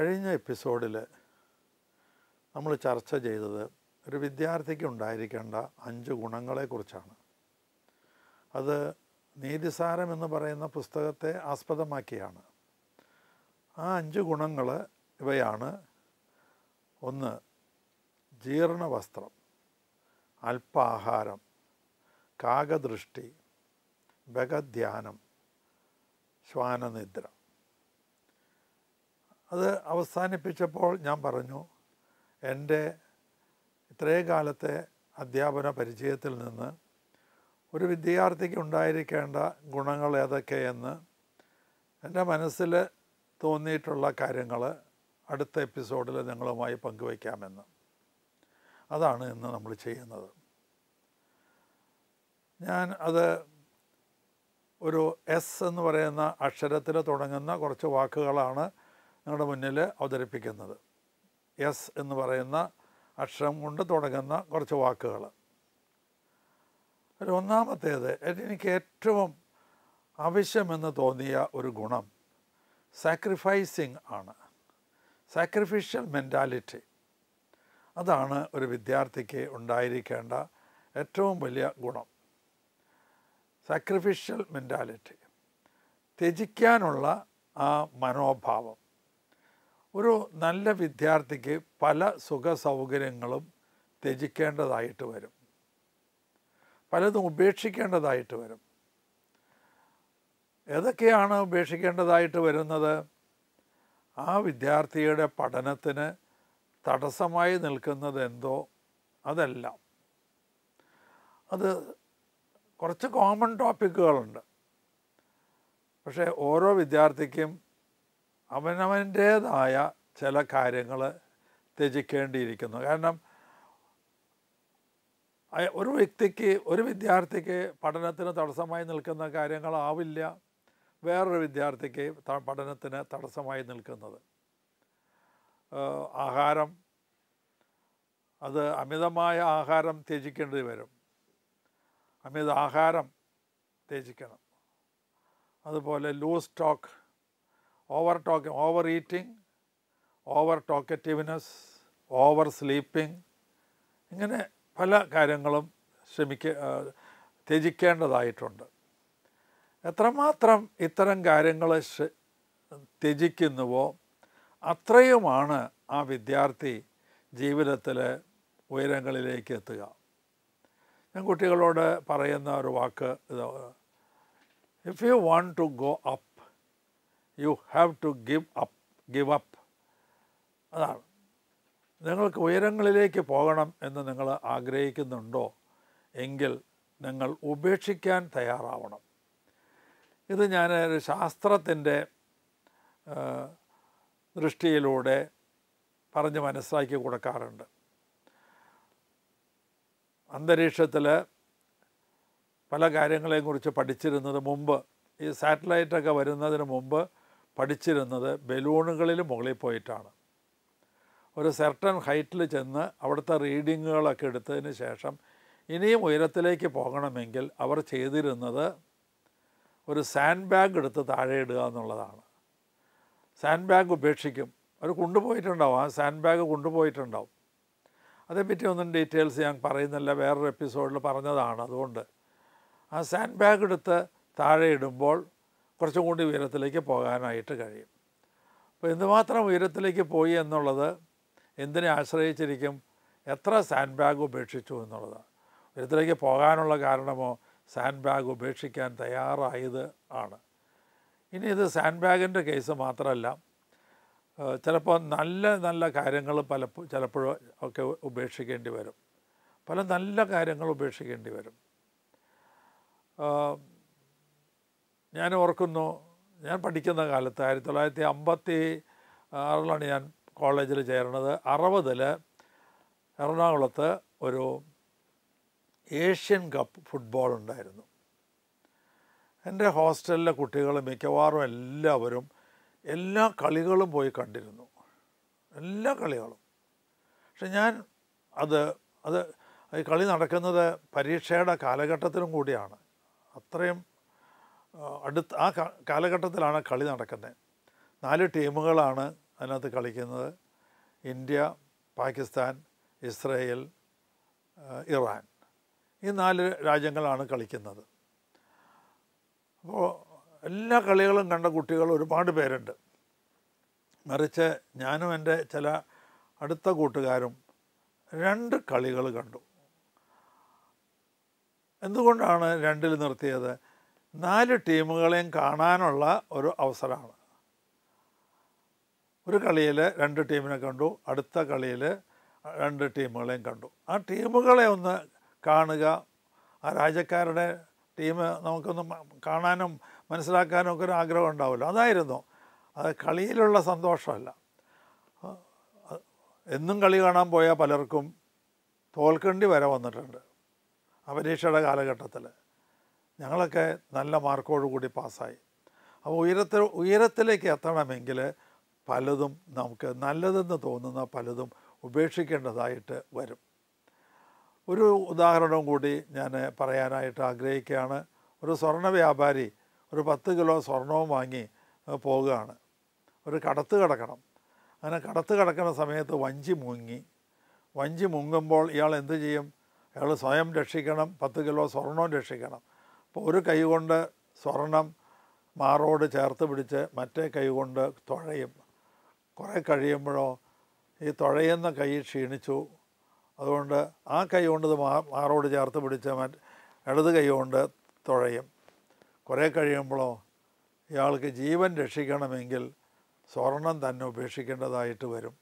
കഴിഞ്ഞ എപ്പിസോഡിൽ നമ്മൾ ചർച്ച ചെയ്തത് ഒരു വിദ്യാർത്ഥിക്ക് ഉണ്ടായിരിക്കേണ്ട 5 ഗുണങ്ങളെക്കുറിച്ചാണ്. അത് നീതിസാരം എന്ന് പറയുന്ന പുസ്തകത്തെ ആസ്പദമാക്കിയാണ്. ആ 5 ഗുണങ്ങൾ ഇവയാണ്. 1. ജീർണ വസ്ത്രം, അല്പാഹാരം, കാകദൃഷ്ടി, ഭഗധ്യാനം, ശ്വാനനിദ്ര. അത് അവസാനിപ്പിച്ചപ്പോൾ ഞാൻ പറഞ്ഞു, എൻ്റെ ഇത്രയും കാലത്തെ അധ്യാപന പരിചയത്തിൽ നിന്ന് ഒരു വിദ്യാർത്ഥിക്ക് ഉണ്ടായിരിക്കേണ്ട ഗുണങ്ങൾ ഏതൊക്കെയെന്ന് എൻ്റെ മനസ്സിൽ തോന്നിയിട്ടുള്ള കാര്യങ്ങൾ അടുത്ത എപ്പിസോഡിൽ നിങ്ങളുമായി പങ്കുവയ്ക്കാമെന്ന്. അതാണ് ഇന്ന് നമ്മൾ ചെയ്യുന്നത്. ഞാൻ അത് ഒരു എസ് എന്ന് പറയുന്ന അക്ഷരത്തിൽ തുടങ്ങുന്ന കുറച്ച് വാക്കുകളാണ് നിങ്ങളുടെ മുന്നിൽ അവതരിപ്പിക്കുന്നത്. എസ് എന്ന് പറയുന്ന അക്ഷരം കൊണ്ട് തുടങ്ങുന്ന കുറച്ച് വാക്കുകൾ. ഒരു ഒന്നാമത്തേത്, എനിക്ക് ഏറ്റവും ആവശ്യമെന്ന് തോന്നിയ ഒരു ഗുണം സാക്രിഫൈസിങ് ആണ്. Sacrificial mentality. അതാണ് ഒരു വിദ്യാർത്ഥിക്ക് ഉണ്ടായിരിക്കേണ്ട ഏറ്റവും വലിയ ഗുണം. സാക്രിഫിഷ്യൽ മെൻറ്റാലിറ്റി, ത്യജിക്കാനുള്ള ആ മനോഭാവം. ഒരു നല്ല വിദ്യാർത്ഥിക്ക് പല സുഖ സൗകര്യങ്ങളും ത്യജിക്കേണ്ടതായിട്ട് വരും, പലതും ഉപേക്ഷിക്കേണ്ടതായിട്ട് വരും. ഏതൊക്കെയാണ് ഉപേക്ഷിക്കേണ്ടതായിട്ട് വരുന്നത്? ആ വിദ്യാർത്ഥിയുടെ പഠനത്തിന് തടസ്സമായി നിൽക്കുന്നത് എന്തോ അതെല്ലാം. അത് കുറച്ച് കോമൺ ടോപ്പിക്കുകളുണ്ട്. പക്ഷേ ഓരോ വിദ്യാർത്ഥിക്കും അവനവൻ്റേതായ ചില കാര്യങ്ങൾ ത്യജിക്കേണ്ടിയിരിക്കുന്നു. കാരണം ഒരു വിദ്യാർത്ഥിക്ക് പഠനത്തിന് തടസ്സമായി നിൽക്കുന്ന കാര്യങ്ങളാവില്ല വേറൊരു വിദ്യാർത്ഥിക്ക് പഠനത്തിന് തടസ്സമായി നിൽക്കുന്നത്. ആഹാരം, അത് അമിതമായ ആഹാരം ത്യജിക്കേണ്ടി വരും. ആഹാരം ത്യജിക്കണം. അതുപോലെ loose talk, over eating, over talkativeness, over sleeping, ഇങ്ങനെ പല കാര്യങ്ങളും ത്യജിക്കേണ്ടതായിട്ടുണ്ട്. എത്രമാത്രം ഇത്തരം കാര്യങ്ങൾ ത്യജിക്കുന്നുവോ അത്രയുമാണ് ആ വിദ്യാർത്ഥി ജീവിതത്തിൽ ഉയരങ്ങളിലേക്ക് എത്തുക. ഞാൻ കുട്ടികളോട് പറയുന്ന ഒരു വാക്ക് ഇത്, if you want to go up you have to give up. അതാണ്, നിങ്ങൾക്ക് ഉയരങ്ങളിലേക്ക് പോകണം എന്ന് നിങ്ങൾ ആഗ്രഹിക്കുന്നുണ്ടോ എങ്കിൽ നിങ്ങൾ ഉപേക്ഷിക്കാൻ തയ്യാറാവണം. ഇത് ഞാൻ ഒരു ശാസ്ത്രത്തിൻ്റെ ദൃഷ്ടിയിലൂടെ പറഞ്ഞ് മനസ്സിലാക്കി കൊടുക്കാറുണ്ട്. അന്തരീക്ഷത്തിൽ പല കാര്യങ്ങളെക്കുറിച്ച് പഠിച്ചിരുന്നത് മുമ്പ്, ഈ സാറ്റലൈറ്റൊക്കെ വരുന്നതിന് മുമ്പ് പഠിച്ചിരുന്നത് ബലൂണുകളിൽ മുകളിൽ പോയിട്ടാണ്. ഒരു സെർട്ടൺ ഹൈറ്റിൽ ചെന്ന് അവിടുത്തെ റീഡിങ്ങുകളൊക്കെ എടുത്തതിന് ശേഷം ഇനിയും ഉയരത്തിലേക്ക് പോകണമെങ്കിൽ അവർ ചെയ്തിരുന്നത് ഒരു സാൻഡ് ബാഗ് എടുത്ത് താഴെ ഇടുക എന്നുള്ളതാണ്. സാൻഡ് ബാഗ് ഉപേക്ഷിക്കും, അവർ കൊണ്ടുപോയിട്ടുണ്ടാവും, ആ സാൻഡ് ബാഗ് കൊണ്ടുപോയിട്ടുണ്ടാവും. അതേപ്പറ്റി ഒന്നും ഡീറ്റെയിൽസ് ഞാൻ പറയുന്നില്ല, വേറൊരു എപ്പിസോഡിൽ പറഞ്ഞതാണ്. അതുകൊണ്ട് ആ സാൻഡ് ബാഗ് എടുത്ത് താഴെ ഇടുമ്പോൾ കുറച്ചും കൂടി ഉയരത്തിലേക്ക് പോകാനായിട്ട് കഴിയും. അപ്പോൾ എന്തുമാത്രം ഉയരത്തിലേക്ക് പോയി എന്നുള്ളത് എന്തിനെ ആശ്രയിച്ചിരിക്കും? എത്ര സാൻഡ് ബാഗ് ഉപേക്ഷിച്ചു എന്നുള്ളതാണ്. ഉയരത്തിലേക്ക് പോകാനുള്ള കാരണമോ സാൻഡ് ബാഗ് ഉപേക്ഷിക്കാൻ തയ്യാറായത് ആണ്. ഇനി ഇത് സാൻഡ് ബാഗിൻ്റെ കേസ് മാത്രമല്ല, ചിലപ്പോൾ നല്ല നല്ല കാര്യങ്ങൾ ചിലപ്പോഴും ഒക്കെ ഉപേക്ഷിക്കേണ്ടി വരും. പല നല്ല കാര്യങ്ങൾ ഉപേക്ഷിക്കേണ്ടി വരും. ഞാൻ ഓർക്കുന്നു, ഞാൻ പഠിക്കുന്ന കാലത്ത് 1956 ഞാൻ കോളേജിൽ ചേർന്നത്. 60 എറണാകുളത്ത് ഒരു ഏഷ്യൻ കപ്പ് ഫുട്ബോൾ ഉണ്ടായിരുന്നു. എൻ്റെ ഹോസ്റ്റലിലെ കുട്ടികൾ മിക്കവാറും എല്ലാവരും എല്ലാ കളികളും പോയി കണ്ടിരുന്നു, എല്ലാ കളികളും. പക്ഷെ ഞാൻ ഈ കളി നടക്കുന്നത് പരീക്ഷയുടെ കാലഘട്ടത്തിലും കൂടിയാണ്. അത്രയും ആ കാലഘട്ടത്തിലാണ് കളി നടക്കുന്നത്. 4 ടീമുകളാണ് അതിനകത്ത് കളിക്കുന്നത്. ഇന്ത്യ, പാകിസ്ഥാൻ, ഇസ്രയേൽ, ഇറാൻ, ഈ 4 രാജ്യങ്ങളാണ് കളിക്കുന്നത്. അപ്പോൾ എല്ലാ കളികളും കണ്ട കുട്ടികൾ ഒരുപാട് പേരുണ്ട്. മറിച്ച് ഞാനും എൻ്റെ ചില അടുത്ത കൂട്ടുകാരും 2 കളികൾ കണ്ടു. എന്തുകൊണ്ടാണ് 2ൽ നിർത്തിയത്? 4 ടീമുകളെയും കാണാനുള്ള ഒരു അവസരമാണ്. ഒരു കളിയിൽ 2 ടീമിനെ കണ്ടു, അടുത്ത കളിയിൽ 2 ടീമുകളെയും കണ്ടു. ആ ടീമുകളെ ഒന്ന് കാണുക, ആ രാജ്യക്കാരുടെ ടീം നമുക്കൊന്ന് കാണാനും മനസ്സിലാക്കാനും ഒക്കെ ഒരു ആഗ്രഹം ഉണ്ടാവുമല്ലോ. അതായിരുന്നു. അത് കളിയിലുള്ള സന്തോഷമല്ല. എന്നും കളി കാണാൻ പോയാൽ പലർക്കും തോൽക്കേണ്ടി വരെ വന്നിട്ടുണ്ട്. ആ പരീക്ഷയുടെ കാലഘട്ടത്തിൽ ഞങ്ങളൊക്കെ നല്ല മാർക്കോടുകൂടി പാസ്സായി. അപ്പോൾ ഉയരത്തിലേക്ക് എത്തണമെങ്കിൽ പലതും നമുക്ക് നല്ലതെന്ന് തോന്നുന്ന പലതും ഉപേക്ഷിക്കേണ്ടതായിട്ട് വരും. ഒരു ഉദാഹരണം കൂടി ഞാൻ പറയാനായിട്ട് ആഗ്രഹിക്കുകയാണ്. ഒരു സ്വർണ്ണ വ്യാപാരി ഒരു 10 കിലോ സ്വർണവും വാങ്ങി പോവുകയാണ്. ഒരു കടത്ത് കിടക്കണം. അങ്ങനെ കടത്ത് കിടക്കുന്ന സമയത്ത് വഞ്ചി മുങ്ങുമ്പോൾ ഇയാൾ എന്ത് ചെയ്യും? അയാൾ സ്വയം രക്ഷിക്കണം, 10 കിലോ സ്വർണവും രക്ഷിക്കണം. അപ്പോൾ ഒരു കൈ കൊണ്ട് സ്വർണം മാറോട് ചേർത്ത് പിടിച്ച് മറ്റേ കൈ കൊണ്ട് തുഴയും. കുറേ കഴിയുമ്പോഴോ ഈ തുഴയുന്ന കൈ ക്ഷീണിച്ചു. അതുകൊണ്ട് ആ കൈ കൊണ്ട് മാറോട് ചേർത്ത് പിടിച്ച് ഇടത് കൈ കൊണ്ട് തുഴയും. കുറേ കഴിയുമ്പോഴോ ഇയാൾക്ക് ജീവൻ രക്ഷിക്കണമെങ്കിൽ സ്വർണം തന്നെ ഉപേക്ഷിക്കേണ്ടതായിട്ട് വരും.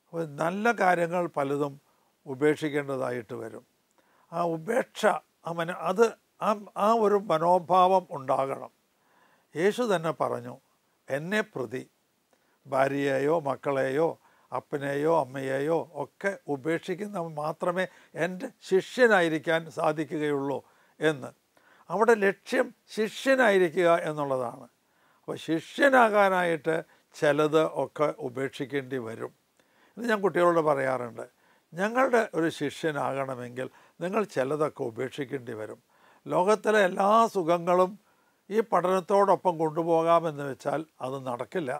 അപ്പോൾ നല്ല കാര്യങ്ങൾ പലതും ഉപേക്ഷിക്കേണ്ടതായിട്ട് വരും. ആ ഉപേക്ഷ ആ ഒരു മനോഭാവം ഉണ്ടാകണം. യേശു തന്നെ പറഞ്ഞു, എന്നെ പ്രതി ഭാര്യയെയോ മക്കളെയോ അപ്പനെയോ അമ്മയെയോ ഒക്കെ ഉപേക്ഷിക്കുന്നവൻ മാത്രമേ എൻ്റെ ശിഷ്യനായിരിക്കാൻ സാധിക്കുകയുള്ളൂ എന്ന്. അവിടെ ലക്ഷ്യം ശിഷ്യനായിരിക്കുക എന്നുള്ളതാണ്. അപ്പോൾ ശിഷ്യനാകാനായിട്ട് ചിലത് ഒക്കെ ഉപേക്ഷിക്കേണ്ടി വരും. ഇത് ഞാൻ കുട്ടികളോട് പറയാറുണ്ട്. ഞങ്ങളുടെ ഒരു ശിഷ്യനാകണമെങ്കിൽ നിങ്ങൾ ചിലതൊക്കെ ഉപേക്ഷിക്കേണ്ടി വരും. ലോകത്തിലെ എല്ലാ സുഖങ്ങളും ഈ പഠനത്തോടൊപ്പം കൊണ്ടുപോകാമെന്ന് വെച്ചാൽ അത് നടക്കില്ല.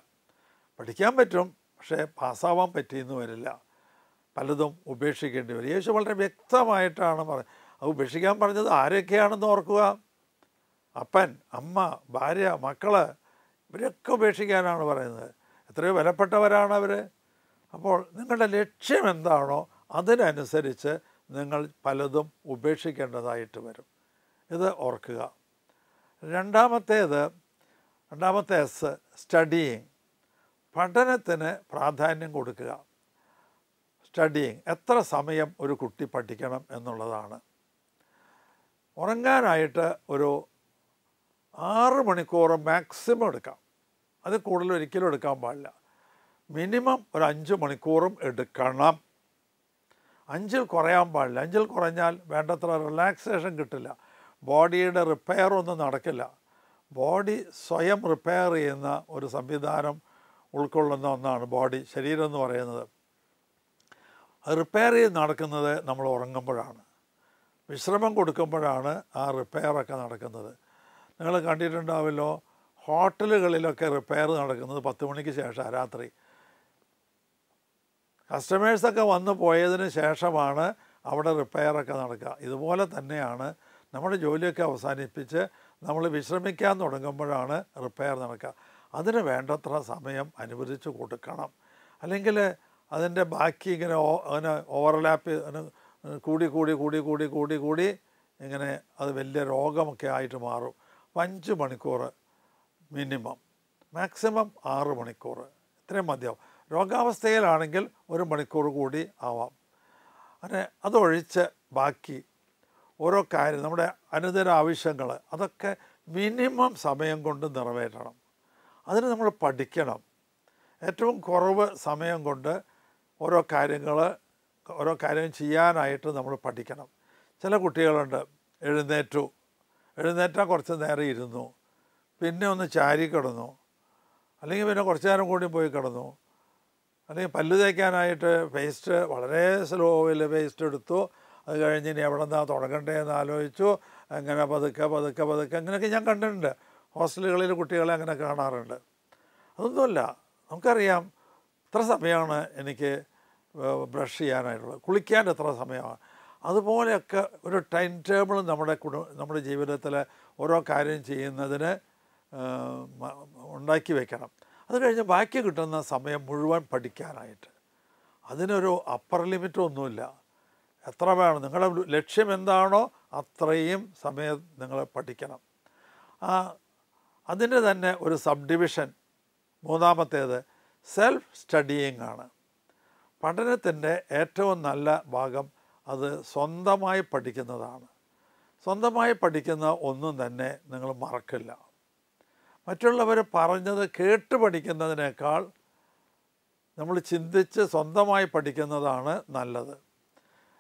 പഠിക്കാൻ പറ്റും, പക്ഷേ പാസ്സാവാൻ പറ്റിയെന്ന് വരില്ല. പലതും ഉപേക്ഷിക്കേണ്ടി വരും. യേശു വളരെ വ്യക്തമായിട്ടാണ് അത് ഉപേക്ഷിക്കാൻ പറഞ്ഞത്. ആരൊക്കെയാണെന്ന് ഓർക്കുക. അപ്പൻ, അമ്മ, ഭാര്യ, മക്കൾ, ഇവരൊക്കെ ഉപേക്ഷിക്കാനാണ് പറയുന്നത്. എത്രയോ വിലപ്പെട്ടവരാണ് അവർ. അപ്പോൾ നിങ്ങളുടെ ലക്ഷ്യം എന്താണോ അതിനനുസരിച്ച് നിങ്ങൾ പലതും ഉപേക്ഷിക്കേണ്ടതായിട്ട് വരും. ഇത് ഓർക്കുക. രണ്ടാമത്തെ എസ്, സ്റ്റഡിയിങ്. പഠനത്തിന് പ്രാധാന്യം കൊടുക്കുക. സ്റ്റഡിയിങ്, എത്ര സമയം ഒരു കുട്ടി പഠിക്കണം എന്നുള്ളതാണ്. ഉറങ്ങാനായിട്ട് ഒരു 6 മണിക്കൂർ മാക്സിമം എടുക്കാം. അത് കൂടുതൽ ഒരിക്കലും എടുക്കാൻ പാടില്ല. മിനിമം ഒരു 5 മണിക്കൂറും എടുക്കണം. 5-ൽ കുറയാൻ പാടില്ല. 5-ൽ കുറഞ്ഞാൽ വേണ്ടത്ര റിലാക്സേഷൻ കിട്ടില്ല. ബോഡിയുടെ റിപ്പയർ ഒന്നും നടക്കില്ല. ബോഡി സ്വയം റിപ്പയർ ചെയ്യുന്ന ഒരു സംവിധാനം ഉൾക്കൊള്ളുന്ന ഒന്നാണ് ശരീരം എന്ന് പറയുന്നത്. അത് റിപ്പയർ ചെയ്ത് നടക്കുന്നത് നമ്മൾ ഉറങ്ങുമ്പോഴാണ്. വിശ്രമം കൊടുക്കുമ്പോഴാണ് ആ റിപ്പയറൊക്കെ നടക്കുന്നത്. നിങ്ങൾ കണ്ടിട്ടുണ്ടാവുമല്ലോ, ഹോട്ടലുകളിലൊക്കെ റിപ്പയർ നടക്കുന്നത് 10 മണിക്ക് ശേഷമാണ്, രാത്രി. കസ്റ്റമേഴ്സൊക്കെ വന്നു പോയതിന് ശേഷമാണ് അവിടെ റിപ്പയറൊക്കെ നടക്കുക. ഇതുപോലെ തന്നെയാണ് നമ്മുടെ ജോലിയൊക്കെ അവസാനിപ്പിച്ച് നമ്മൾ വിശ്രമിക്കാൻ തുടങ്ങുമ്പോഴാണ് റിപ്പയർ നടക്കുക. അതിന് വേണ്ടത്ര സമയം അനുവദിച്ച് കൊടുക്കണം. അല്ലെങ്കിൽ അതിൻ്റെ ബാക്കി ഇങ്ങനെ ഓവർലാപ്പ് കൂടി കൂടി കൂടി കൂടി കൂടി കൂടി ഇങ്ങനെ അത് വലിയ രോഗമൊക്കെ ആയിട്ട് മാറും. 5 മണിക്കൂർ മിനിമം, മാക്സിമം 6 മണിക്കൂർ, ഇത്രയും മതിയാവും. രോഗാവസ്ഥയിലാണെങ്കിൽ 1 മണിക്കൂർ കൂടി ആവാം. അങ്ങനെ അതൊഴിച്ച് ബാക്കി ഓരോ കാര്യം, നമ്മുടെ അനുദിന ആവശ്യങ്ങൾ, അതൊക്കെ മിനിമം സമയം കൊണ്ട് നിറവേറ്റണം. അതിന് നമ്മൾ പഠിക്കണം. ഏറ്റവും കുറവ് സമയം കൊണ്ട് ഓരോ കാര്യം ചെയ്യാനായിട്ട് നമ്മൾ പഠിക്കണം. ചില കുട്ടികളുണ്ട്, എഴുന്നേറ്റാൽ കുറച്ച് നേരം ഇരുന്നു, പിന്നെ ഒന്ന് ചാരി കിടന്നു, അല്ലെങ്കിൽ പിന്നെ കുറച്ച് നേരം കൂടി പോയി കിടന്നു, അല്ലെങ്കിൽ പല്ല് തേക്കാനായിട്ട് പേസ്റ്റ് വളരെ സ്ലോയിൽ പേസ്റ്റ് എടുത്തു. അത് കഴിഞ്ഞ് ഇനി എവിടെ നിന്നാണ് തുടങ്ങണ്ടേന്ന് ആലോചിച്ചു. അങ്ങനെ പതുക്കെ അങ്ങനെയൊക്കെ ഞാൻ കണ്ടിട്ടുണ്ട്. ഹോസ്റ്റലുകളിൽ കുട്ടികളെ അങ്ങനെ കാണാറുണ്ട്. അതൊന്നുമല്ല, നമുക്കറിയാം ഇത്ര സമയമാണ് എനിക്ക് ബ്രഷ് ചെയ്യാനായിട്ടുള്ളത്, കുളിക്കാൻ എത്ര സമയമാണ്. അതുപോലെയൊക്കെ ഒരു ടൈം ടേബിൾ നമ്മുടെ ജീവിതത്തിൽ ഓരോ കാര്യം ചെയ്യുന്നതിന് ഉണ്ടാക്കി വയ്ക്കണം. അത് കഴിഞ്ഞ് ബാക്കി കിട്ടുന്ന സമയം മുഴുവൻ പഠിക്കാനായിട്ട്. അതിനൊരു അപ്പർ ലിമിറ്റൊന്നുമില്ല. എത്ര വേണം, നിങ്ങളുടെ ലക്ഷ്യം എന്താണോ അത്രയും സമയം നിങ്ങൾ പഠിക്കണം. അതിന് തന്നെ ഒരു സബ് ഡിവിഷൻ മൂന്നാമത്തേത് സെൽഫ് സ്റ്റഡിയിങ് ആണ്. പഠനത്തിൻ്റെ ഏറ്റവും നല്ല ഭാഗം അത് സ്വന്തമായി പഠിക്കുന്നതാണ്. സ്വന്തമായി പഠിക്കുന്ന ഒന്നും തന്നെ നിങ്ങൾ മറക്കില്ല. മറ്റുള്ളവർ പറഞ്ഞത് കേട്ട് പഠിക്കുന്നതിനേക്കാൾ നമ്മൾ ചിന്തിച്ച് സ്വന്തമായി പഠിക്കുന്നതാണ് നല്ലത്.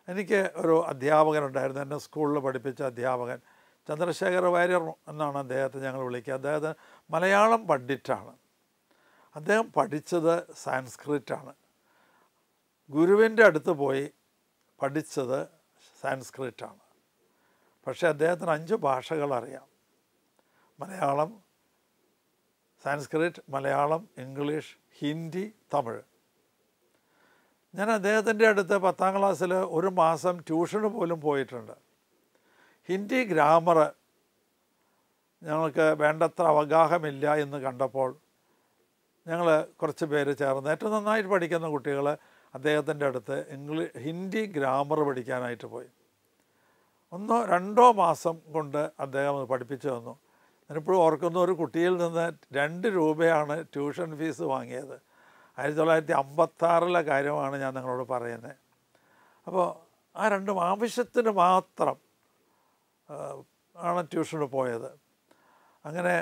എനിക്ക് ഒരു അധ്യാപകനുണ്ടായിരുന്നു, എന്നെ സ്കൂളിൽ പഠിപ്പിച്ച അധ്യാപകൻ ചന്ദ്രശേഖർ വാര്യർ എന്നാണ് അദ്ദേഹത്തെ ഞങ്ങൾ വിളിക്കുക. അദ്ദേഹത്തിന് മലയാളം പണ്ഡിറ്റാണ്. അദ്ദേഹം പഠിച്ചത് സാൻസ്ക്രിറ്റാണ്. ഗുരുവിൻ്റെ അടുത്ത് പോയി പഠിച്ചത് സാൻസ്ക്രിറ്റാണ്. പക്ഷേ അദ്ദേഹത്തിന് 5 ഭാഷകൾ അറിയാം: മലയാളം, സാൻസ്ക്രിറ്റ്, മലയാളം, ഇംഗ്ലീഷ്, ഹിന്ദി, തമിഴ്. ഞാൻ അദ്ദേഹത്തിൻ്റെ അടുത്ത് 10ാം ക്ലാസ്സിൽ ഒരു മാസം ട്യൂഷന് പോലും പോയിട്ടുണ്ട്. ഹിന്ദി ഗ്രാമർ ഞങ്ങൾക്ക് വേണ്ടത്ര അവഗാഹമില്ല എന്ന് കണ്ടപ്പോൾ ഞങ്ങൾ കുറച്ച് പേര് ചേർന്ന് ഏറ്റവും നന്നായിട്ട് പഠിക്കുന്ന കുട്ടികൾ അദ്ദേഹത്തിൻ്റെ അടുത്ത് ഹിന്ദി ഗ്രാമർ പഠിക്കാനായിട്ട് പോയി. 1-2 മാസം കൊണ്ട് അദ്ദേഹം അത് പഠിപ്പിച്ചു തന്നു. ഞാനിപ്പോഴും ഓർക്കുന്ന, ഒരു കുട്ടിയിൽ നിന്ന് 2 രൂപയാണ് ട്യൂഷൻ ഫീസ് വാങ്ങിയത്. 1956 കാര്യമാണ് ഞാൻ നിങ്ങളോട് പറയുന്നത്. അപ്പോൾ ആ 2 ആവശ്യത്തിന് മാത്രം ആണ് ട്യൂഷന് പോയത്. അങ്ങനെ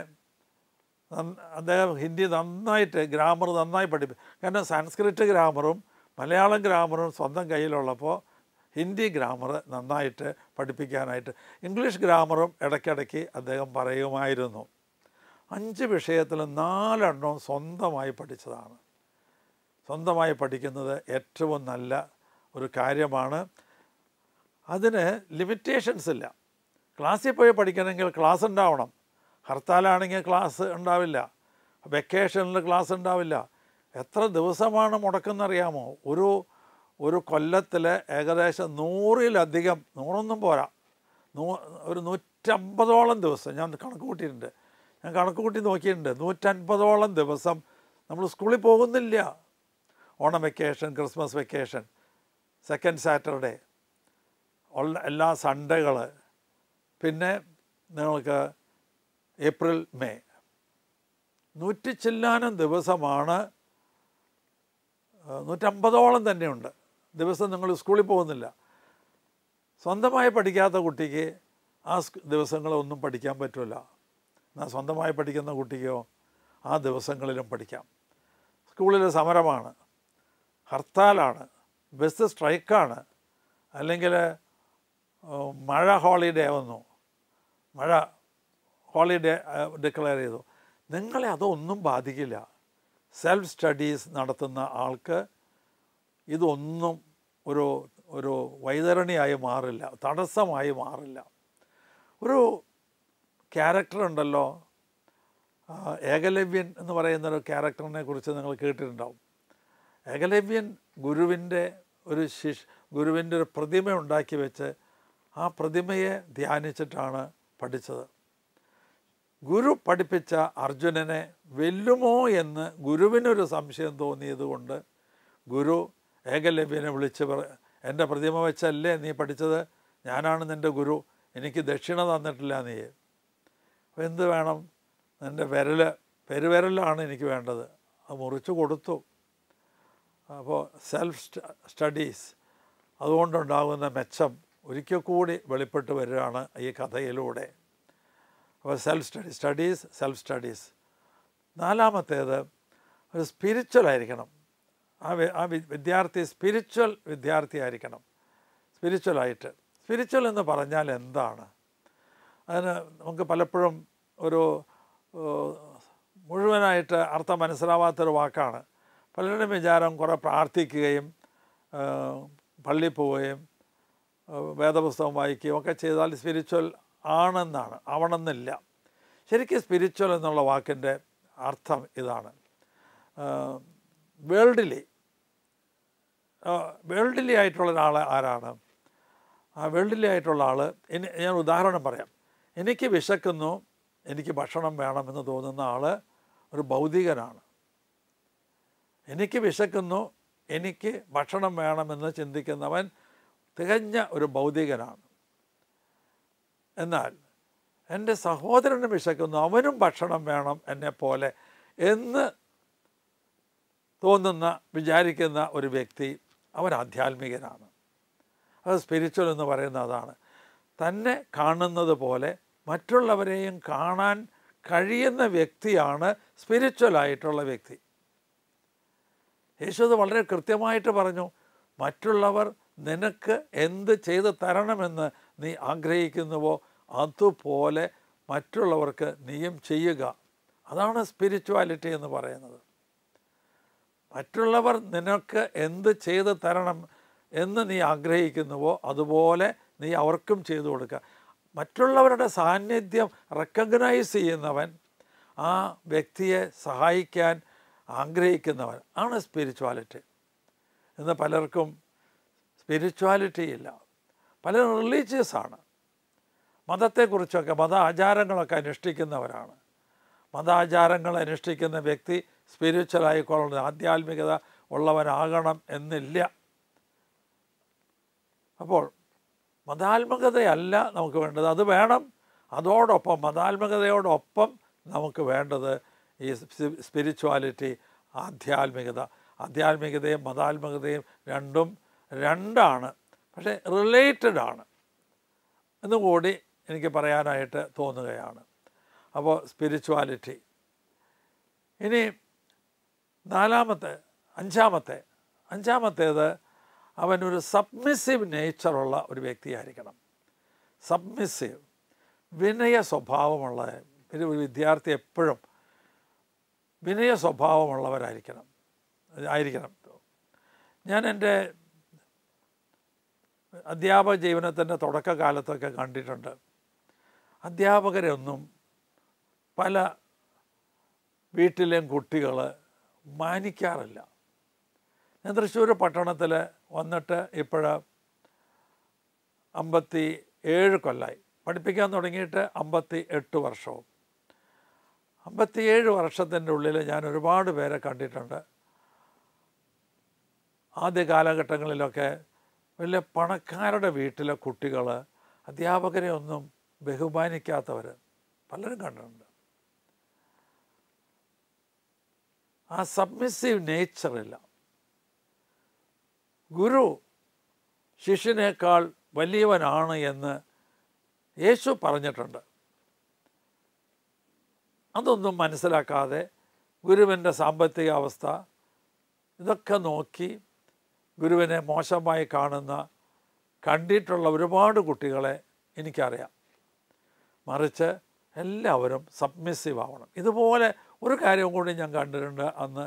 അദ്ദേഹം ഹിന്ദി നന്നായിട്ട്, ഗ്രാമർ നന്നായി കാരണം സാൻസ്ക്രിറ്റ് ഗ്രാമറും മലയാളം ഗ്രാമറും സ്വന്തം കയ്യിലുള്ളപ്പോൾ ഹിന്ദി ഗ്രാമർ നന്നായിട്ട് പഠിപ്പിക്കാനായിട്ട് ഇംഗ്ലീഷ് ഗ്രാമറും ഇടയ്ക്കിടയ്ക്ക് അദ്ദേഹം പറയുമായിരുന്നു. 5 വിഷയത്തിൽ 4 സ്വന്തമായി പഠിച്ചതാണ്. സ്വന്തമായി പഠിക്കുന്നത് ഏറ്റവും നല്ല ഒരു കാര്യമാണ്. അതിന് ലിമിറ്റേഷൻസ് ഇല്ല. ക്ലാസ്സിൽ പോയി പഠിക്കണമെങ്കിൽ ക്ലാസ് ഉണ്ടാവണം. ഹർത്താലാണെങ്കിൽ ക്ലാസ് ഉണ്ടാവില്ല, വെക്കേഷനിൽ ക്ലാസ് ഉണ്ടാവില്ല. എത്ര ദിവസമാണ് മുടക്കുന്നറിയാമോ? ഒരു കൊല്ലത്തിൽ ഏകദേശം 100-ലധികം, 100ഒന്നും പോരാ, ഒരു 150ഓളം ദിവസം ഞാൻ കണക്ക് കൂട്ടിയിട്ടുണ്ട്. ഞാൻ കണക്ക് കൂട്ടി നോക്കിയിട്ടുണ്ട്. 150ഓളം ദിവസം നമ്മൾ സ്കൂളിൽ പോകുന്നില്ല. Onam vacation, Christmas vacation, second Saturday, എല്ലാ സൺഡേകൾ, പിന്നെ നിങ്ങൾക്ക് ഏപ്രിൽ, മെയ്, 100 ചില്ലാനം ദിവസമാണ്. 150ഓളം തന്നെയുണ്ട് ദിവസം നിങ്ങൾ സ്കൂളിൽ പോകുന്നില്ല. സ്വന്തമായി പഠിക്കാത്ത കുട്ടിക്ക് ആ ദിവസങ്ങളൊന്നും പഠിക്കാൻ പറ്റില്ല. എന്നാൽ സ്വന്തമായി പഠിക്കുന്ന കുട്ടിക്കോ ആ ദിവസങ്ങളിലും പഠിക്കാം. സ്കൂളിൽ സമരമാണ്, ഹർത്താലാണ്, ബസ് സ്ട്രൈക്കാണ്, അല്ലെങ്കിൽ മഴ ഹോളിഡേ വന്നു, മഴ ഹോളിഡേ ഡിക്ലെയർ ചെയ്തു, നിങ്ങളെ അതൊന്നും ബാധിക്കില്ല. സെൽഫ് സ്റ്റഡീസ് നടത്തുന്ന ആൾക്ക് ഇതൊന്നും ഒരു വൈതരണിയായി മാറില്ല, തടസ്സമായി മാറില്ല. ഒരു ക്യാരക്ടറുണ്ടല്ലോ, ഏകലവ്യൻ എന്ന് പറയുന്നൊരു ക്യാരക്ടറിനെ കുറിച്ച് നിങ്ങൾ കേട്ടിട്ടുണ്ടാവും. ഏകലവ്യൻ ഗുരുവിൻ്റെ ഒരു പ്രതിമ ഉണ്ടാക്കി വെച്ച് ആ പ്രതിമയെ ധ്യാനിച്ചിട്ടാണ് പഠിച്ചത്. ഗുരു പഠിപ്പിച്ച അർജുനനെ വെല്ലുമോ എന്ന് ഗുരുവിനൊരു സംശയം തോന്നിയതുകൊണ്ട് ഗുരു ഏകലവ്യനെ വിളിച്ച് എൻ്റെ പ്രതിമ വെച്ചല്ലേ നീ പഠിച്ചത്, ഞാനാണ് നിൻ്റെ ഗുരു, എനിക്ക് ദക്ഷിണ തന്നിട്ടില്ല നീ, അപ്പോൾ എന്ത് വേണം, നിൻ്റെ പെരുവിരലാണ് എനിക്ക് വേണ്ടത്, അത് മുറിച്ച് കൊടുത്തു. അപ്പോൾ സെൽഫ് സ്റ്റഡീസ് അതുകൊണ്ടുണ്ടാകുന്ന മെച്ചം ഒരിക്കൽ കൂടി വെളിപ്പെട്ട് വരികയാണ് ഈ കഥയിലൂടെ. അപ്പോൾ സെൽഫ് സ്റ്റഡീസ്. 4-മത്തേത് ഒരു സ്പിരിച്വൽ ആയിരിക്കണം. ആ വിദ്യാർത്ഥി സ്പിരിച്വൽ വിദ്യാർത്ഥി ആയിരിക്കണം. സ്പിരിച്വൽ എന്ന് പറഞ്ഞാൽ എന്താണ്? അതിന് നമുക്ക് പലപ്പോഴും ഒരു മുഴുവനായിട്ട് അർത്ഥം മനസ്സിലാവാത്തൊരു വാക്കാണ്. പലരുടെയും വിചാരം കുറേ പ്രാർത്ഥിക്കുകയും പള്ളിയിൽ പോവുകയും വേദപുസ്തകം വായിക്കുകയും ഒക്കെ ചെയ്താൽ സ്പിരിച്വൽ ആണെന്നാണ്. ആവണമെന്നില്ല. ശരിക്കും സ്പിരിച്വൽ എന്നുള്ള വാക്കിൻ്റെ അർത്ഥം ഇതാണ്: വേൾഡിലി ആയിട്ടുള്ള ഒരാൾ ആരാണ്? ആ വേൾഡിലി ആയിട്ടുള്ള ആൾ, ഞാൻ ഉദാഹരണം പറയാം. എനിക്ക് വിശക്കുന്നു, എനിക്ക് ഭക്ഷണം വേണമെന്ന് തോന്നുന്ന ആൾ ഒരു ഭൗതികനാണ്. എനിക്ക് വിശക്കുന്നു, എനിക്ക് ഭക്ഷണം വേണമെന്ന് ചിന്തിക്കുന്നവൻ തികഞ്ഞ ഒരു ഭൗതികനാണ്. എന്നാൽ എൻ്റെ സഹോദരന് വിശക്കുന്നു, അവനും ഭക്ഷണം വേണം എന്നെപ്പോലെ എന്ന് വിചാരിക്കുന്ന ഒരു വ്യക്തി, അവൻ ആധ്യാത്മികനാണ്. അത് സ്പിരിച്വൽ എന്ന് പറയുന്നത് അതാണ്. തന്നെ കാണുന്നത് പോലെ മറ്റുള്ളവരെയും കാണാൻ കഴിയുന്ന വ്യക്തിയാണ് സ്പിരിച്വലായിട്ടുള്ള വ്യക്തി. യേശു അത് വളരെ കൃത്യമായിട്ട് പറഞ്ഞു. മറ്റുള്ളവർ നിനക്ക് എന്ത് ചെയ്ത് തരണമെന്ന് നീ ആഗ്രഹിക്കുന്നുവോ അതുപോലെ മറ്റുള്ളവർക്ക് നീയും ചെയ്യുക. അതാണ് സ്പിരിച്വാലിറ്റി എന്ന് പറയുന്നത്. മറ്റുള്ളവർ നിനക്ക് എന്ത് ചെയ്ത് തരണം എന്ന് നീ ആഗ്രഹിക്കുന്നുവോ അതുപോലെ നീ അവർക്കും ചെയ്തു കൊടുക്കുക. മറ്റുള്ളവരുടെ സാന്നിധ്യം റെക്കഗ്നൈസ് ചെയ്യുന്നവൻ, ആ വ്യക്തിയെ സഹായിക്കാൻ ആഗ്രഹിക്കുന്നവൻ ആണ് സ്പിരിച്വാലിറ്റി. ഇന്ന് പലർക്കും സ്പിരിച്വാലിറ്റി ഇല്ല. പലരും റിലീജിയസാണ്. മതത്തെക്കുറിച്ചൊക്കെ, മത ആചാരങ്ങളൊക്കെ അനുഷ്ഠിക്കുന്നവരാണ്. മതാചാരങ്ങൾ അനുഷ്ഠിക്കുന്ന വ്യക്തി സ്പിരിച്വലായിക്കൊള്ളുന്നത്, ആധ്യാത്മികത ഉള്ളവനാകണം എന്നില്ല. അപ്പോൾ മതാത്മകതയല്ല നമുക്ക് വേണ്ടത്, അത് വേണം. അതോടൊപ്പം മതാത്മകതയോടൊപ്പം നമുക്ക് വേണ്ടത് ഈ സ്പിരിച്വാലിറ്റി, ആധ്യാത്മികത. ആധ്യാത്മികതയും മതാത്മകതയും രണ്ടാണ്, പക്ഷേ റിലേറ്റഡ് ആണ് എന്നുകൂടി എനിക്ക് പറയാനായിട്ട് തോന്നുകയാണ്. അപ്പോൾ സ്പിരിച്വാലിറ്റി. ഇനി അഞ്ചാമത്തേത് അവനൊരു സബ്മിസീവ് നേച്ചറുള്ള ഒരു വ്യക്തിയായിരിക്കണം. സബ്മിസീവ്, വിനയ സ്വഭാവമുള്ള ഒരു വിദ്യാർത്ഥി എപ്പോഴും വിനയ സ്വഭാവമുള്ളവരായിരിക്കണം. ഞാൻ എൻ്റെ അധ്യാപക ജീവിതത്തിൻ്റെ തുടക്കകാലത്തൊക്കെ കണ്ടിട്ടുണ്ട്, അധ്യാപകരൊന്നും പല വീട്ടിലെയും കുട്ടികൾ മാനിക്കാറില്ല. ഞാൻ തൃശ്ശൂർ പട്ടണത്തിൽ വന്നിട്ട് ഇപ്പോൾ 57 കൊല്ലമായി. പഠിപ്പിക്കാൻ തുടങ്ങിയിട്ട് 58 വർഷവും. 57 വർഷത്തിൻ്റെ ഉള്ളിൽ ഞാൻ ഒരുപാട് പേരെ കണ്ടിട്ടുണ്ട്. ആദ്യ കാലഘട്ടങ്ങളിലൊക്കെ വലിയ പണക്കാരുടെ വീട്ടിലെ കുട്ടികൾ അധ്യാപകരെ ഒന്നും ബഹുമാനിക്കാത്തവർ പലരും കണ്ടിട്ടുണ്ട്. ആ സബ്മിസീവ് നേച്ചറില്ല. ഗുരു ശിഷ്യനേക്കാൾ വലിയവനാണ് എന്ന് യേശു പറഞ്ഞിട്ടുണ്ട്. അതൊന്നും മനസ്സിലാക്കാതെ ഗുരുവിൻ്റെ സാമ്പത്തിക അവസ്ഥ ഇതൊക്കെ നോക്കി ഗുരുവിനെ മോശമായി കണ്ടിട്ടുള്ള ഒരുപാട് കുട്ടികളെ എനിക്കറിയാം. മറിച്ച് എല്ലാവരും സബ്മിസീവ് ആവണം. ഇതുപോലെ ഒരു കാര്യം കൂടി ഞാൻ കണ്ടിട്ടുണ്ട്. അന്ന്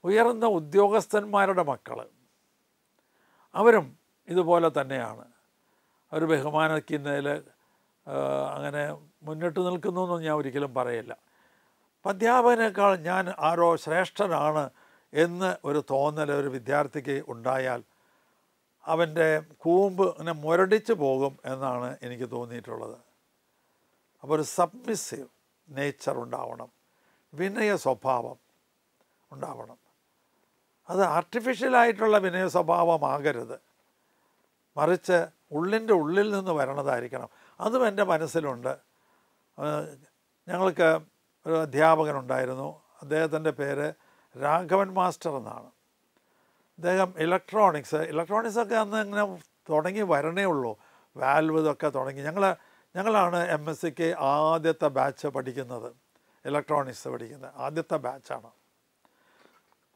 ഉയർന്ന ഉദ്യോഗസ്ഥന്മാരുടെ മക്കൾ, അവരും ഇതുപോലെ തന്നെയാണ്. അവർ ബഹുമാനിക്കുന്നതിൽ അങ്ങനെ മുന്നിട്ട് നിൽക്കുന്നു എന്നൊന്നും ഞാൻ ഒരിക്കലും പറയില്ല. അധ്യാപകനേക്കാൾ ഞാൻ ആരോ ശ്രേഷ്ഠനാണ് എന്ന് ഒരു തോന്നൽ ഒരു വിദ്യാർത്ഥിക്ക് ഉണ്ടായാൽ അവൻ്റെ കൂമ്പ് ഇങ്ങനെ മുരടിച്ച് പോകും എന്നാണ് എനിക്ക് തോന്നിയിട്ടുള്ളത്. അപ്പോൾ ഒരു സബ്മിസീവ് നേച്ചർ ഉണ്ടാവണം, വിനയ സ്വഭാവം ഉണ്ടാവണം. അത് ആർട്ടിഫിഷ്യലായിട്ടുള്ള വിനയ സ്വഭാവമാകരുത്, മറിച്ച് ഉള്ളിൻ്റെ ഉള്ളിൽ നിന്ന് വരണതായിരിക്കണം. അതും എൻ്റെ മനസ്സിലുണ്ട്. ഞങ്ങൾക്ക് ഒരു അധ്യാപകനുണ്ടായിരുന്നു. അദ്ദേഹത്തിൻ്റെ പേര് രാഘവൻ മാസ്റ്റർ എന്നാണ്. അദ്ദേഹം ഇലക്ട്രോണിക്സൊക്കെ അന്ന് ഇങ്ങനെ തുടങ്ങി വരണേ ഉള്ളൂ. വാൽവ് ഇതൊക്കെ തുടങ്ങി. ഞങ്ങളാണ് MSc ആദ്യത്തെ ബാച്ച് പഠിക്കുന്നത്. ഇലക്ട്രോണിക്സ് പഠിക്കുന്നത് ആദ്യത്തെ ബാച്ചാണ്.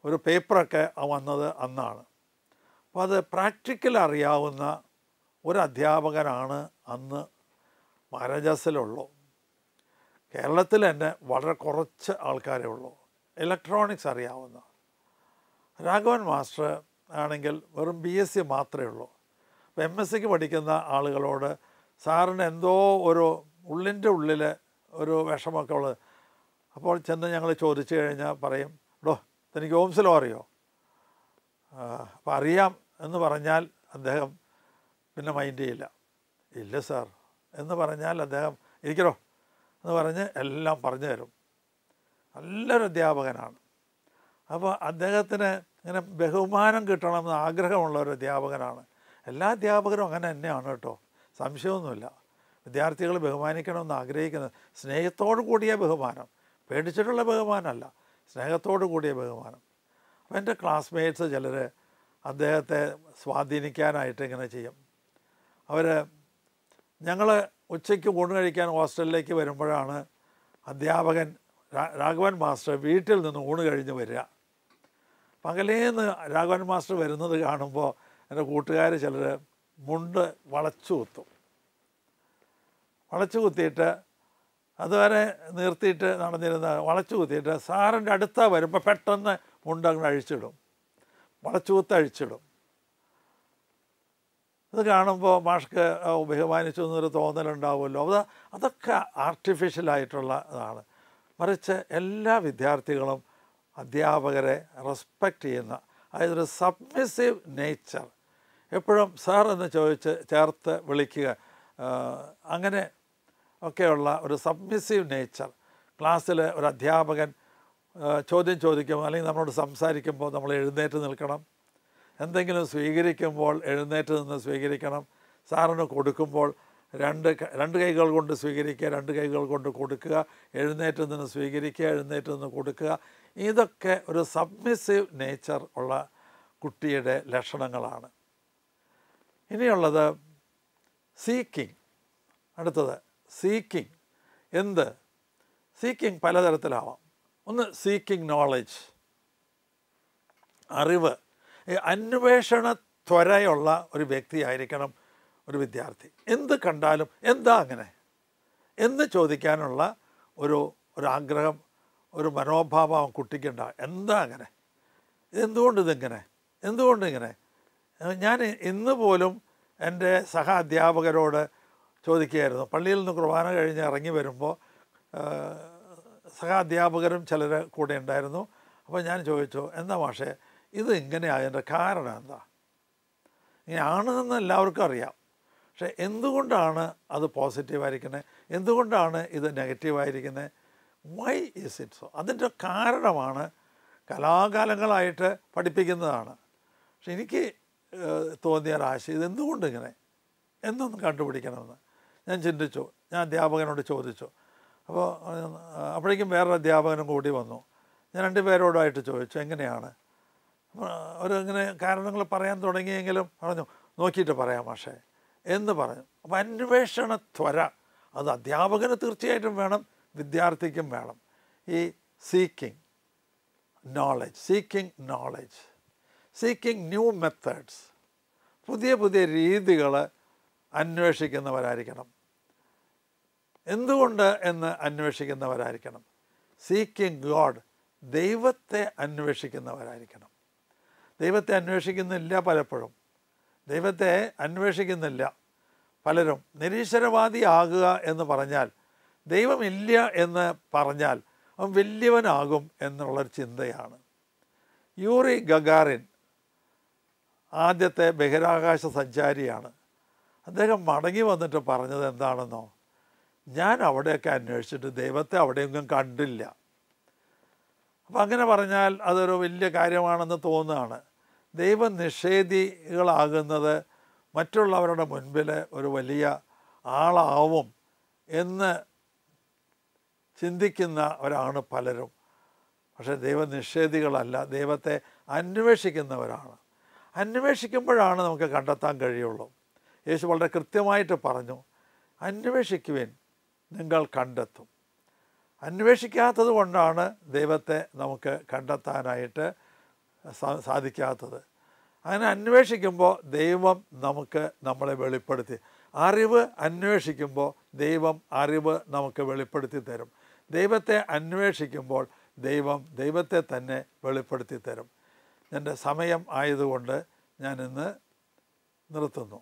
ഒരു പേപ്പറൊക്കെ വന്നത് അന്നാണ്. അപ്പോൾ അത് പ്രാക്ടിക്കൽ അറിയാവുന്ന ഒരു അധ്യാപകനാണ് അന്ന് മഹാരാജാസിലുള്ളൂ. കേരളത്തിൽ തന്നെ വളരെ കുറച്ച് ആൾക്കാരേ ഉള്ളൂ ഇലക്ട്രോണിക്സ് അറിയാവുന്ന. രാഘവൻ മാസ്റ്റർ ആണെങ്കിൽ വെറും BSc മാത്രമേ ഉള്ളൂ. അപ്പോൾ MScക്ക് പഠിക്കുന്ന ആളുകളോട് സാറിന് എന്തോ ഒരു ഉള്ളിൻ്റെ ഉള്ളിൽ ഒരു വിഷമമൊക്കെ ഉള്ളത്. അപ്പോൾ ചെന്ന് ഞങ്ങൾ ചോദിച്ചു കഴിഞ്ഞാൽ പറയും, തനിക്ക് ഓംസ് ലോ അറിയോ? അപ്പോൾ അറിയാം എന്ന് പറഞ്ഞാൽ അദ്ദേഹം പിന്നെ മൈൻഡ് ചെയ്യില്ല. ഇല്ല സാർ എന്ന് പറഞ്ഞാൽ അദ്ദേഹം ഇരിക്കണോ എന്ന് പറഞ്ഞ് എല്ലാം പറഞ്ഞു തരും. നല്ലൊരു അധ്യാപകനാണ്. അപ്പോൾ അദ്ദേഹത്തിന് ഇങ്ങനെ ബഹുമാനം കിട്ടണമെന്ന് ആഗ്രഹമുള്ള ഒരു അധ്യാപകനാണ്. എല്ലാ അധ്യാപകരും അങ്ങനെ തന്നെയാണ് കേട്ടോ, സംശയമൊന്നുമില്ല. വിദ്യാർത്ഥികൾ ബഹുമാനിക്കണമെന്ന് ആഗ്രഹിക്കുന്നത് സ്നേഹത്തോടു കൂടിയ ബഹുമാനം, പേടിച്ചിട്ടുള്ള ബഹുമാനമല്ല, സ്നേഹത്തോടു കൂടിയ ബഹുമാനം. അപ്പോൾ എൻ്റെ ക്ലാസ്മേറ്റ്സ് ചിലർ അദ്ദേഹത്തെ സ്വാധീനിക്കാനായിട്ട് ഇങ്ങനെ ചെയ്യും. ഞങ്ങൾ ഉച്ചയ്ക്ക് ഊണ് കഴിക്കാൻ ഹോസ്റ്റലിലേക്ക് വരുമ്പോഴാണ് അധ്യാപകൻ രാഘവൻ മാസ്റ്റർ വീട്ടിൽ നിന്ന് ഊണ് കഴിഞ്ഞ് വരിക. പകലേന്ന് രാഘവൻ മാസ്റ്റർ വരുന്നത് കാണുമ്പോൾ എൻ്റെ കൂട്ടുകാർ ചിലർ മുണ്ട് വളച്ചു കുത്തിയിട്ട് അതുവരെ നിർത്തിയിട്ട് നടന്നിരുന്ന വളച്ചു കുത്തിയിട്ട് സാറിൻ്റെ അടുത്ത വരുമ്പോൾ പെട്ടെന്ന് മുണ്ടങ്ങ് അഴിച്ചിടും, വളച്ചുകുത്ത് അഴിച്ചിടും. ഇത് കാണുമ്പോൾ മാഷ്ക്ക് ബഹുമാനിച്ചു എന്നൊരു തോന്നലുണ്ടാവുമല്ലോ. അതൊക്കെ ആർട്ടിഫിഷ്യലായിട്ടുള്ള ഇതാണ്. മറിച്ച് എല്ലാ വിദ്യാർത്ഥികളും അധ്യാപകരെ റെസ്പെക്റ്റ് ചെയ്യുന്ന, അതായത് ഒരു സബ്മിസീവ് നേച്ചർ, എപ്പോഴും സാർ എന്ന് ചോദിച്ച് ചേർത്ത് വിളിക്കുക, അങ്ങനെ ഒക്കെയുള്ള ഒരു സബ്മിസീവ് നേച്ചർ. ക്ലാസ്സിൽ ഒരു അധ്യാപകൻ ചോദ്യം ചോദിക്കുമ്പോൾ അല്ലെങ്കിൽ നമ്മളോട് സംസാരിക്കുമ്പോൾ നമ്മൾ എഴുന്നേറ്റ് നിൽക്കണം. എന്തെങ്കിലും സ്വീകരിക്കുമ്പോൾ എഴുന്നേറ്റ് നിന്ന് സ്വീകരിക്കണം. സാറിന് കൊടുക്കുമ്പോൾ രണ്ട് കൈകൾ കൊണ്ട് സ്വീകരിക്കുക, രണ്ട് കൈകൾ കൊണ്ട് കൊടുക്കുക, എഴുന്നേറ്റ് നിന്ന് സ്വീകരിക്കുക, എഴുന്നേറ്റ് നിന്ന് കൊടുക്കുക. ഇതൊക്കെ ഒരു സബ്മിസീവ് നേച്ചർ ഉള്ള കുട്ടിയുടെ ലക്ഷണങ്ങളാണ്. ഇനിയുള്ളത് സീക്കിങ്. അടുത്തത് സീക്കിങ്. എന്ത് സീക്കിങ് പലതരത്തിലാവാം. ഒന്ന് സീക്കിങ് നോളജ്, അറിവ്. അന്വേഷണ ത്വരയുള്ള ഒരു വ്യക്തിയായിരിക്കണം ഒരു വിദ്യാർത്ഥി. എന്ത് കണ്ടാലും എന്താ അങ്ങനെ എന്ന് ചോദിക്കാനുള്ള ഒരു ആഗ്രഹം, ഒരു മനോഭാവം കുട്ടിക്കുണ്ടാകും. എന്താ അങ്ങനെ, എന്തുകൊണ്ടിങ്ങനെ. ഞാൻ ഇന്ന് പോലും എൻ്റെ സഹ അധ്യാപകരോട് ചോദിക്കുകയായിരുന്നു. പള്ളിയിൽ നിന്ന് കുർബാന കഴിഞ്ഞ് ഇറങ്ങി വരുമ്പോൾ സഹ അധ്യാപകരും ചിലർ കൂടെ ഉണ്ടായിരുന്നു. അപ്പോൾ ഞാൻ ചോദിച്ചു, എന്താ മാഷേ ഇത് ഇങ്ങനെ ആയതിൻ്റെ കാരണം എന്താ? ഇങ്ങനെയാണെന്ന് എല്ലാവർക്കും അറിയാം, പക്ഷേ എന്തുകൊണ്ടാണ് അത് പോസിറ്റീവായിരിക്കുന്നത്, എന്തുകൊണ്ടാണ് ഇത് നെഗറ്റീവായിരിക്കുന്നത്? Why is it so? അതിൻ്റെ കാരണമാണ് കലാകാലങ്ങളായിട്ട് പഠിപ്പിക്കുന്നതാണ്. പക്ഷെ എനിക്ക് തോന്നിയ ഒരാശയം, ഇതെന്തുകൊണ്ടിങ്ങനെ എന്നൊന്ന് കണ്ടുപിടിക്കണമെന്ന് ഞാൻ ചിന്തിച്ചു. ഞാൻ അധ്യാപകനോട് ചോദിച്ചു. അപ്പോഴേക്കും വേറൊരു അധ്യാപകനും കൂടി വന്നു. ഞാൻ രണ്ടുപേരോടായിട്ട് ചോദിച്ചു, എങ്ങനെയാണ്? അവരിങ്ങനെ കാരണങ്ങൾ പറയാൻ തുടങ്ങിയെങ്കിലും പറഞ്ഞു, നോക്കിയിട്ട് പറയാം മാഷേ എന്ന് പറഞ്ഞു. അപ്പോൾ അന്വേഷണ ത്വര അത് അധ്യാപകന് തീർച്ചയായിട്ടും വേണം, വിദ്യാർത്ഥിക്കും വേണം. ഈ seeking knowledge, seeking new methods, പുതിയ രീതികൾ അന്വേഷിക്കുന്നവരായിരിക്കണം. എന്തുകൊണ്ട് എന്ന് അന്വേഷിക്കുന്നവരായിരിക്കണം. സീക്കിങ് ഗോഡ്, ദൈവത്തെ അന്വേഷിക്കുന്നവരായിരിക്കണം. ദൈവത്തെ അന്വേഷിക്കുന്നില്ല പലപ്പോഴും, ദൈവത്തെ അന്വേഷിക്കുന്നില്ല പലരും. നിരീശ്വരവാദിയാകുക എന്ന് പറഞ്ഞാൽ, ദൈവമില്ല എന്ന് പറഞ്ഞാൽ അവൻ വലിയവനാകും എന്നുള്ളൊരു ചിന്തയാണ്. യൂറി ഗഗാറിൻ ആദ്യത്തെ ബഹിരാകാശ സഞ്ചാരിയാണ്. അദ്ദേഹം മടങ്ങി വന്നിട്ട് പറഞ്ഞത് എന്താണെന്നോ, ഞാൻ അവിടെയൊക്കെ അന്വേഷിച്ചിട്ട് ദൈവത്തെ അവിടെയൊന്നും കണ്ടില്ല. അപ്പം അങ്ങനെ പറഞ്ഞാൽ അതൊരു വലിയ കാര്യമാണെന്ന് തോന്നുകയാണ്. ദൈവനിഷേധികളാകുന്നത് മറ്റുള്ളവരുടെ മുൻപിൽ ഒരു വലിയ ആളാവും എന്ന് ചിന്തിക്കുന്നവരാണ് പലരും. പക്ഷേ ദൈവനിഷേധികളല്ല, ദൈവത്തെ അന്വേഷിക്കുന്നവരാണ്. അന്വേഷിക്കുമ്പോഴാണ് നമുക്ക് കണ്ടെത്താൻ കഴിയുള്ളൂ. യേശു വളരെ കൃത്യമായിട്ട് പറഞ്ഞു, അന്വേഷിക്കുവിൻ നിങ്ങൾ കണ്ടെത്തും. അന്വേഷിക്കാത്തത് കൊണ്ടാണ് ദൈവത്തെ നമുക്ക് കണ്ടെത്താനായിട്ട് സാധിക്കാത്തത്. അങ്ങനെ അന്വേഷിക്കുമ്പോൾ ദൈവം നമ്മളെ വെളിപ്പെടുത്തി, അറിവ് അന്വേഷിക്കുമ്പോൾ ദൈവം അറിവ് നമുക്ക് വെളിപ്പെടുത്തി തരും. ദൈവത്തെ അന്വേഷിക്കുമ്പോൾ ദൈവത്തെ തന്നെ വെളിപ്പെടുത്തി തരും. എൻ്റെ സമയം ആയതുകൊണ്ട് ഞാനിന്ന് നിർത്തുന്നു.